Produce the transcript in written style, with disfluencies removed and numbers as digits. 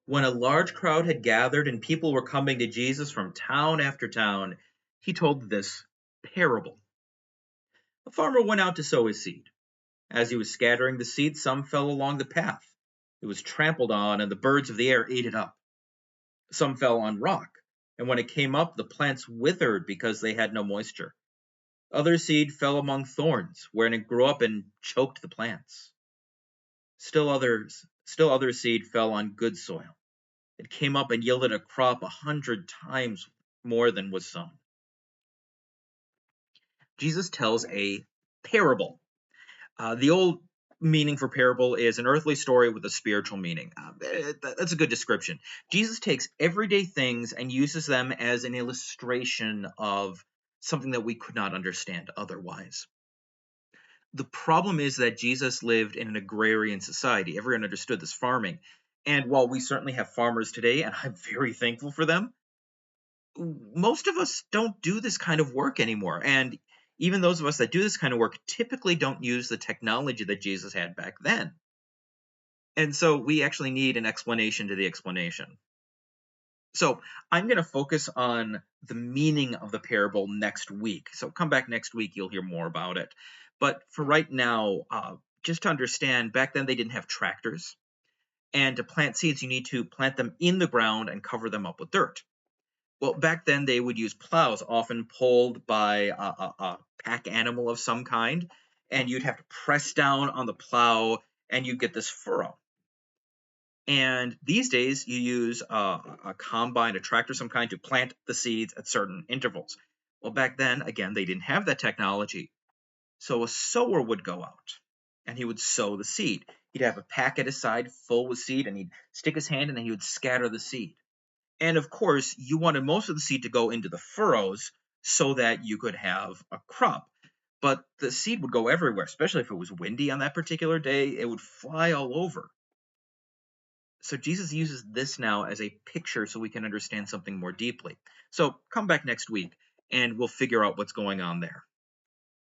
When a large crowd had gathered and people were coming to Jesus from town after town, he told this parable. A farmer went out to sow his seed. As he was scattering the seed, some fell along the path. It was trampled on, and the birds of the air ate it up. Some fell on rock, and when it came up, the plants withered because they had no moisture. Other seed fell among thorns, wherein it grew up and choked the plants. Still other seed fell on good soil. It came up and yielded a crop 100 times more than was sown. Jesus tells a parable. The old meaning for parable is an earthly story with a spiritual meaning. That's a good description. Jesus takes everyday things and uses them as an illustration of something that we could not understand otherwise. The problem is that Jesus lived in an agrarian society. Everyone understood this farming. And while we certainly have farmers today, and I'm very thankful for them, most of us don't do this kind of work anymore. And even those of us that do this kind of work typically don't use the technology that Jesus had back then. And so we actually need an explanation to the explanation. So I'm going to focus on the meaning of the parable next week. So come back next week, you'll hear more about it. But for right now, just to understand, back then they didn't have tractors. And to plant seeds, you need to plant them in the ground and cover them up with dirt. Well, back then they would use plows, often pulled by a pack animal of some kind, and you'd have to press down on the plow and you get this furrow. And these days you use a combine, a tractor of some kind to plant the seeds at certain intervals. Well, back then, again, they didn't have that technology. So a sower would go out and he would sow the seed. He'd have a pack at his side full with seed and he'd stick his hand in and he would scatter the seed. And of course, you wanted most of the seed to go into the furrows so that you could have a crop. But the seed would go everywhere, especially if it was windy on that particular day, it would fly all over. So Jesus uses this now as a picture so we can understand something more deeply. So come back next week and we'll figure out what's going on there.